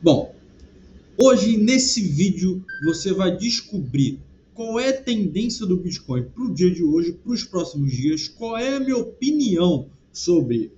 Bom, hoje nesse vídeo você vai descobrir qual é a tendência do Bitcoin para o dia de hoje, para os próximos dias, qual é a minha opinião sobre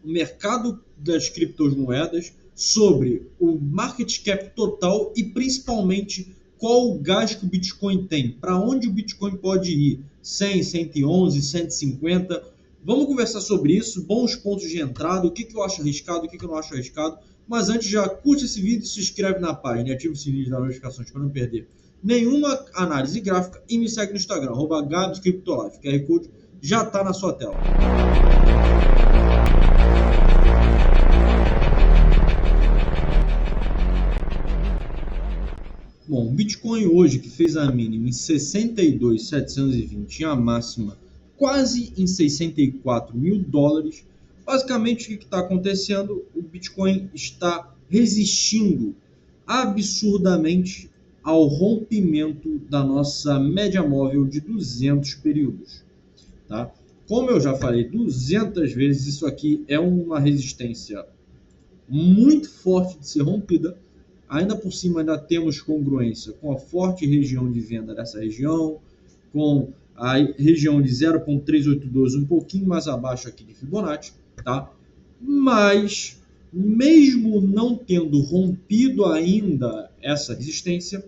o mercado das criptomoedas, sobre o market cap total e principalmente qual o gás que o Bitcoin tem, para onde o Bitcoin pode ir, 100, 111, 150. Vamos conversar sobre isso, bons pontos de entrada, o que eu acho arriscado, o que eu não acho arriscado. Mas antes, já curte esse vídeo, se inscreve na página e ativa o sininho das notificações para não perder nenhuma análise gráfica e me segue no Instagram, @GabsCryptoLife. QR Code já está na sua tela. Bom, o Bitcoin hoje, que fez a mínima em 62.720 e a máxima quase em 64 mil dólares, basicamente o que está acontecendo? O Bitcoin está resistindo absurdamente ao rompimento da nossa média móvel de 200 períodos. Tá? Como eu já falei 200 vezes, isso aqui é uma resistência muito forte de ser rompida. Ainda por cima, ainda temos congruência com a forte região de venda dessa região, com a região de 0.3812 um pouquinho mais abaixo aqui de Fibonacci, tá? Mas, mesmo não tendo rompido ainda essa resistência,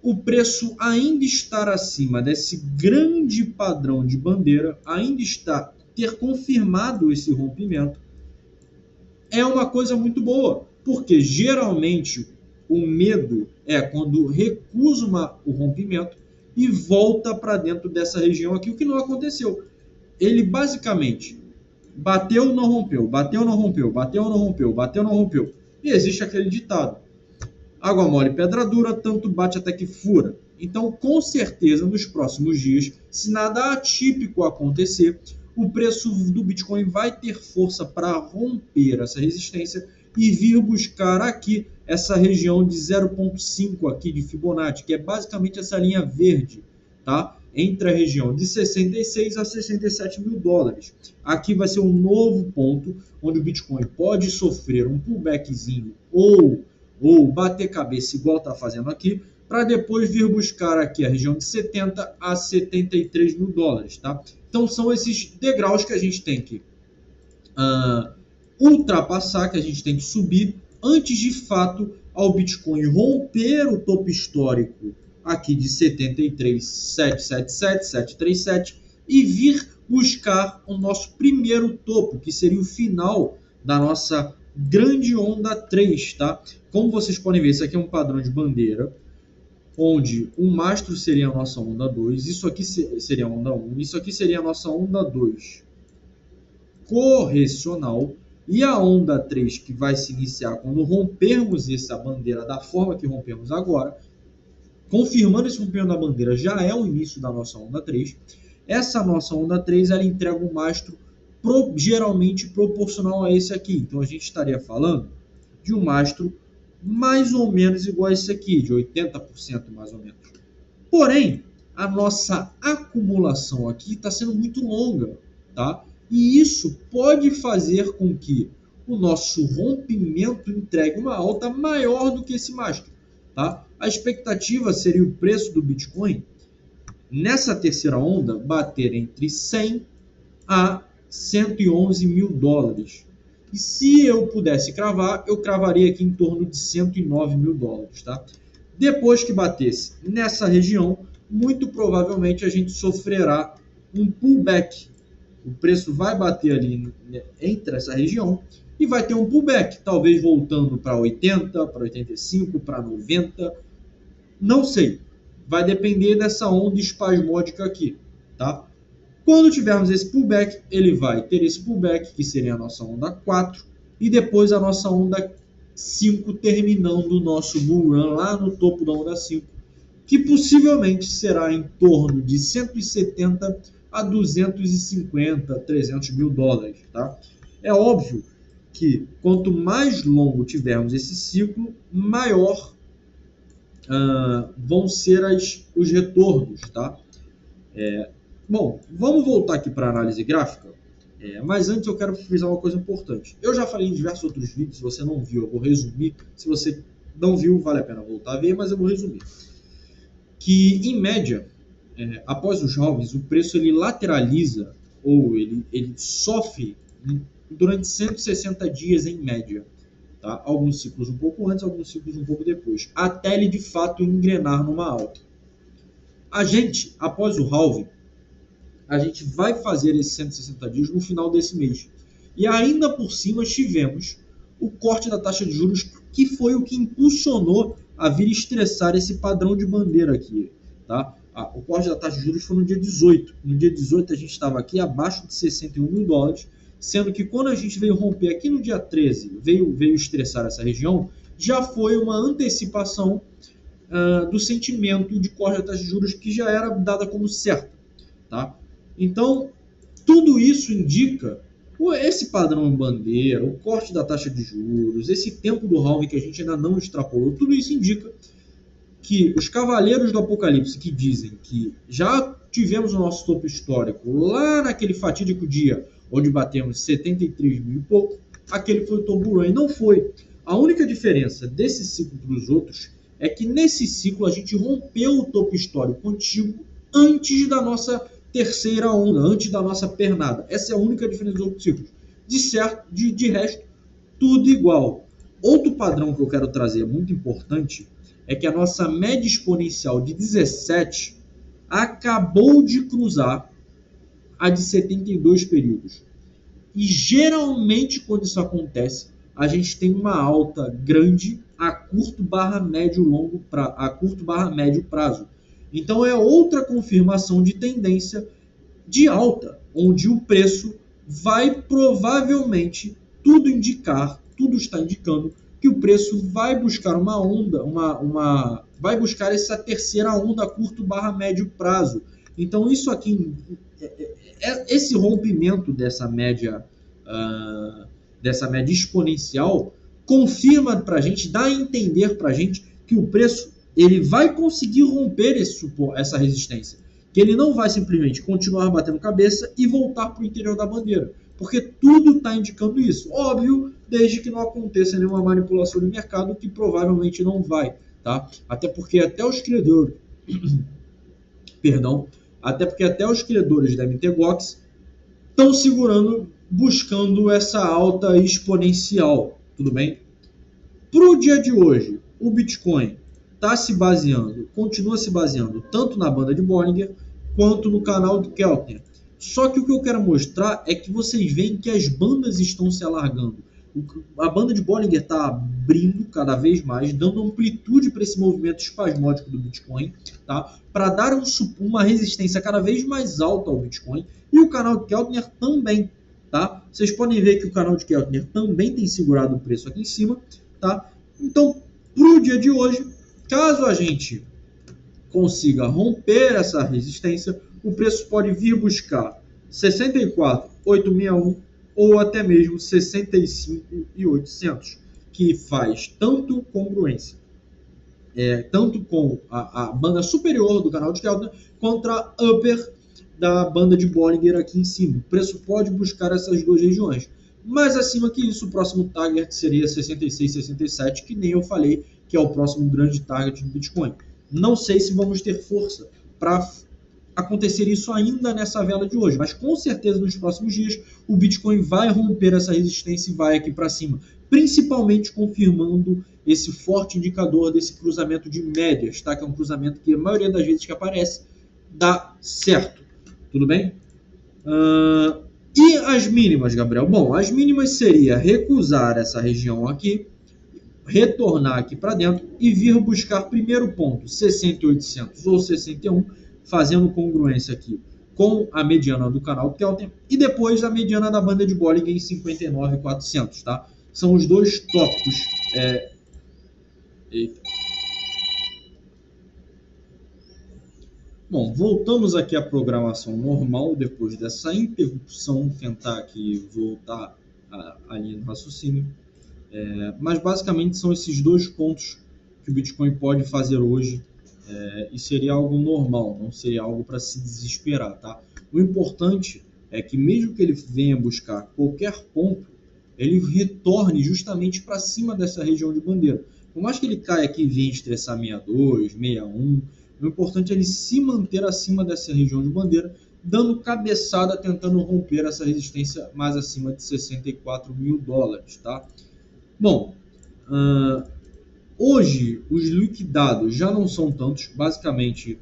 o preço ainda estar acima desse grande padrão de bandeira, ainda está ter confirmado esse rompimento, é uma coisa muito boa, porque geralmente o medo é quando recusa o rompimento e volta para dentro dessa região aqui, o que não aconteceu. Ele basicamente bateu, não rompeu, bateu, não rompeu, bateu, não rompeu, bateu, não rompeu. E existe aquele ditado: água mole, pedra dura, tanto bate até que fura. Então, com certeza, nos próximos dias, se nada atípico acontecer, o preço do Bitcoin vai ter força para romper essa resistência e vir buscar aqui essa região de 0,5 aqui de Fibonacci, que é basicamente essa linha verde, tá? Entre a região de 66 a 67 mil dólares. Aqui vai ser um novo ponto onde o Bitcoin pode sofrer um pullbackzinho ou bater cabeça igual está fazendo aqui, para depois vir buscar aqui a região de 70 a 73 mil dólares, tá? Então são esses degraus que a gente tem que ultrapassar, que a gente tem que subir antes de fato ao Bitcoin romper o topo histórico aqui de 73.777, 737 e vir buscar o nosso primeiro topo, que seria o final da nossa grande onda 3, tá? Como vocês podem ver, isso aqui é um padrão de bandeira, onde o mastro seria a nossa onda 2, isso aqui seria a onda 1, isso aqui seria a nossa onda 2 correcional, e a onda 3 que vai se iniciar quando rompermos essa bandeira da forma que rompemos agora, confirmando esse rompimento da bandeira, já é o início da nossa onda 3. Essa nossa onda 3, ela entrega um mastro geralmente proporcional a esse aqui. Então a gente estaria falando de um mastro mais ou menos igual a esse aqui, de 80% mais ou menos. Porém, a nossa acumulação aqui está sendo muito longa, tá? E isso pode fazer com que o nosso rompimento entregue uma alta maior do que esse mastro, tá? A expectativa seria o preço do Bitcoin nessa terceira onda bater entre 100 a 111 mil dólares. E se eu pudesse cravar, eu cravaria aqui em torno de 109 mil dólares, tá? Depois que batesse nessa região, muito provavelmente a gente sofrerá um pullback. O preço vai bater ali entre essa região e vai ter um pullback, talvez voltando para 80, para 85, para 90, não sei. Vai depender dessa onda espasmódica aqui, tá? Quando tivermos esse pullback, ele vai ter esse pullback, que seria a nossa onda 4, e depois a nossa onda 5, terminando o nosso bull run lá no topo da onda 5, que possivelmente será em torno de 170 a 250, 300 mil dólares, tá? É óbvio que quanto mais longo tivermos esse ciclo, maior vão ser os retornos, tá? Bom, vamos voltar aqui para a análise gráfica. Mas antes eu quero frisar uma coisa importante. Eu já falei em diversos outros vídeos, se você não viu, eu vou resumir. Se você não viu, vale a pena voltar a ver, mas eu vou resumir. Que, em média, após os halvings, o preço ele lateraliza, ou ele sofre durante 160 dias em média. Tá? Alguns ciclos um pouco antes, alguns ciclos um pouco depois, até ele de fato engrenar numa alta. A gente, após o halving, a gente vai fazer esses 160 dias no final desse mês. E ainda por cima tivemos o corte da taxa de juros, que foi o que impulsionou a vir estressar esse padrão de bandeira aqui. Tá? O corte da taxa de juros foi no dia 18. No dia 18 a gente estava aqui abaixo de 61 mil dólares, sendo que quando a gente veio romper aqui no dia 13, veio estressar essa região, já foi uma antecipação do sentimento de corte da taxa de juros que já era dada como certa. Tá? Então, tudo isso indica esse padrão em bandeira, o corte da taxa de juros, esse tempo do halving que a gente ainda não extrapolou, tudo isso indica que os cavaleiros do apocalipse que dizem que já tivemos o nosso topo histórico lá naquele fatídico dia onde batemos 73 mil e pouco, aquele foi o topo run, não foi. A única diferença desse ciclo para os outros é que nesse ciclo a gente rompeu o topo histórico antigo antes da nossa terceira onda, antes da nossa pernada. Essa é a única diferença dos outros ciclos. De resto, tudo igual. Outro padrão que eu quero trazer, muito importante, é que a nossa média exponencial de 17 acabou de cruzar a de 72 períodos. E geralmente, quando isso acontece, a gente tem uma alta grande a curto/médio prazo. Então é outra confirmação de tendência de alta, onde o preço vai provavelmente, tudo está indicando que o preço vai buscar uma onda, vai buscar essa terceira onda a curto/médio prazo. Então isso aqui, esse rompimento dessa média exponencial confirma para a gente, dá a entender para a gente que o preço ele vai conseguir romper essa resistência, que ele não vai simplesmente continuar batendo cabeça e voltar para o interior da bandeira, porque tudo está indicando isso. Óbvio, desde que não aconteça nenhuma manipulação de mercado, que provavelmente não vai, tá? Até porque até os credores da MTGOX estão segurando, buscando essa alta exponencial, tudo bem? Para o dia de hoje, o Bitcoin continua se baseando tanto na banda de Bollinger quanto no canal de Keltner. Só que o que eu quero mostrar é que vocês veem que as bandas estão se alargando. A banda de Bollinger está abrindo cada vez mais, dando amplitude para esse movimento espasmódico do Bitcoin, tá? Para dar uma resistência cada vez mais alta ao Bitcoin. E o canal de Keltner também. Tá? Vocês podem ver que o canal de Keltner também tem segurado o preço aqui em cima. Tá? Então, para o dia de hoje, caso a gente consiga romper essa resistência, o preço pode vir buscar 64.861 ou até mesmo 65.800, que faz tanto congruência, tanto com a banda superior do canal de Keltner contra a upper da banda de Bollinger aqui em cima. O preço pode buscar essas duas regiões. Mais acima que isso, o próximo target seria 66, 67, que nem eu falei, que é o próximo grande target do Bitcoin. Não sei se vamos ter força para acontecer isso ainda nessa vela de hoje, mas com certeza nos próximos dias o Bitcoin vai romper essa resistência e vai aqui para cima, principalmente confirmando esse forte indicador desse cruzamento de médias, tá? Que é um cruzamento que a maioria das vezes que aparece dá certo. Tudo bem? E as mínimas, Gabriel? Bom, as mínimas seria recusar essa região aqui, retornar aqui para dentro e vir buscar primeiro ponto 60.800 ou 61, fazendo congruência aqui com a mediana do canal do Keltner e depois a mediana da banda de Bollinger em 59.400, tá? São os dois tópicos. Bom, voltamos aqui à programação normal depois dessa interrupção, tentar aqui voltar à linha do raciocínio. Mas basicamente são esses dois pontos que o Bitcoin pode fazer hoje, e seria algo normal, não seria algo para se desesperar, tá? O importante é que mesmo que ele venha buscar qualquer ponto, ele retorne justamente para cima dessa região de bandeira. Por mais que ele caia aqui e venha estressar 62, 61, o importante é ele se manter acima dessa região de bandeira, dando cabeçada, tentando romper essa resistência mais acima de 64 mil dólares. Tá? Bom, hoje os liquidados já não são tantos, basicamente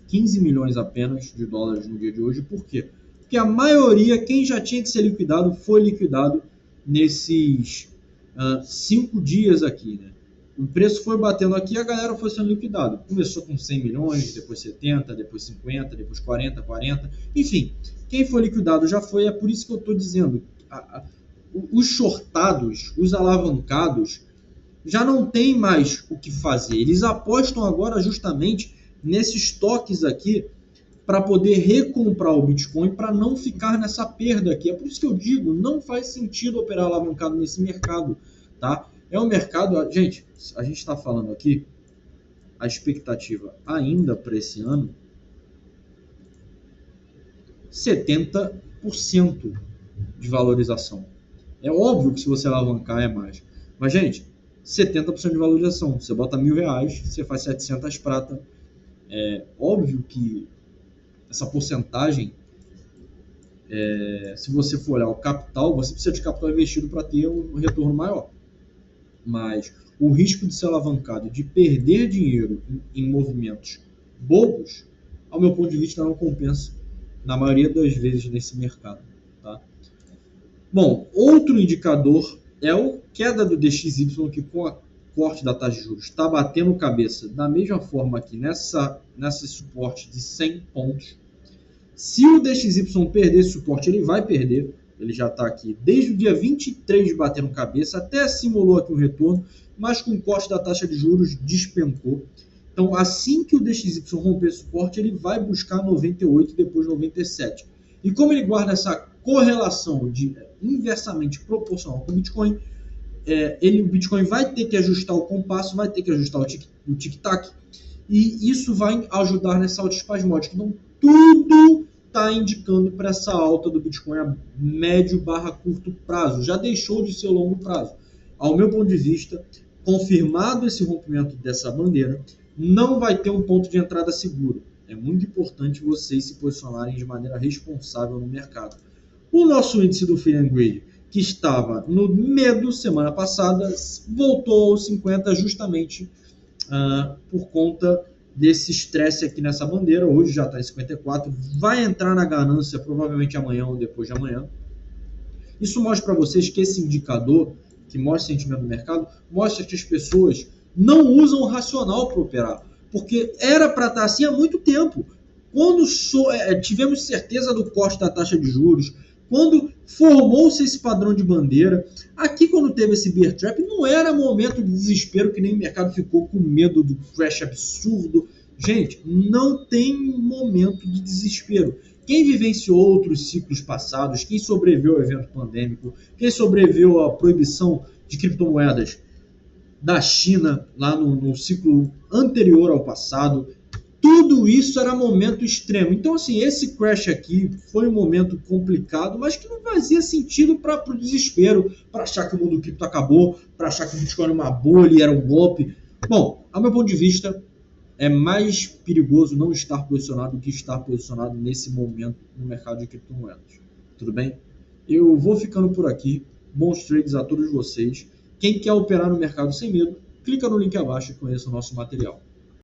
15 milhões apenas de dólares no dia de hoje. Por quê? Porque a maioria, quem já tinha que ser liquidado, foi liquidado nesses 5 dias aqui, né? O preço foi batendo aqui e a galera foi sendo liquidada. Começou com 100 milhões, depois 70, depois 50, depois 40. Enfim, quem foi liquidado já foi. É por isso que eu estou dizendo. Os shortados, os alavancados, já não tem mais o que fazer. Eles apostam agora justamente nesses toques aqui para poder recomprar o Bitcoin, para não ficar nessa perda aqui. É por isso que eu digo, não faz sentido operar alavancado nesse mercado, tá? É um mercado, gente, a gente está falando aqui, a expectativa ainda para esse ano, 70% de valorização. É óbvio que se você alavancar é mais. Mas, gente, 70% de valorização. Você bota R$1.000, você faz 700 prata. É óbvio que essa porcentagem, se você for olhar o capital, você precisa de capital investido para ter um retorno maior. Mas o risco de ser alavancado, de perder dinheiro em movimentos bobos, ao meu ponto de vista, não compensa na maioria das vezes nesse mercado. Tá? Bom, outro indicador é a queda do DXY, que com a corte da taxa de juros está batendo cabeça da mesma forma aqui nesse suporte de 100 pontos. Se o DXY perder esse suporte, ele vai perder. Ele já está aqui desde o dia 23 batendo cabeça, até simulou aqui um retorno, mas com o corte da taxa de juros despencou. Então, assim que o DXY romper suporte, ele vai buscar 98 e depois 97. E como ele guarda essa correlação de inversamente proporcional com o Bitcoin, o Bitcoin vai ter que ajustar o compasso, vai ter que ajustar o tic-tac, e isso vai ajudar nessa alta espasmódica. Então, tudo está indicando para essa alta do Bitcoin a médio/curto prazo. Já deixou de ser longo prazo. Ao meu ponto de vista, confirmado esse rompimento dessa bandeira, não vai ter um ponto de entrada seguro. É muito importante vocês se posicionarem de maneira responsável no mercado. O nosso índice do Fear and Greed, que estava no medo semana passada, voltou aos 50 justamente por conta desse estresse aqui nessa bandeira. Hoje já está em 54, vai entrar na ganância provavelmente amanhã ou depois de amanhã. Isso mostra para vocês que esse indicador, que mostra o sentimento do mercado, mostra que as pessoas não usam o racional para operar, porque era para estar assim há muito tempo. Quando tivemos certeza do corte da taxa de juros, quando formou-se esse padrão de bandeira, aqui quando teve esse bear trap, não era momento de desespero, que nem o mercado ficou com medo do crash absurdo. Gente, não tem momento de desespero. Quem vivenciou outros ciclos passados, quem sobreviveu ao evento pandêmico, quem sobreviveu à proibição de criptomoedas da China, lá no ciclo anterior ao passado, tudo isso era momento extremo. Então, assim, esse crash aqui foi um momento complicado, mas que não fazia sentido para o desespero, para achar que o mundo cripto acabou, para achar que o Bitcoin era uma bolha e era um golpe. Bom, ao meu ponto de vista, é mais perigoso não estar posicionado do que estar posicionado nesse momento no mercado de criptomoedas. Tudo bem? Eu vou ficando por aqui. Bons trades a todos vocês. Quem quer operar no mercado sem medo, clica no link abaixo e conheça o nosso material.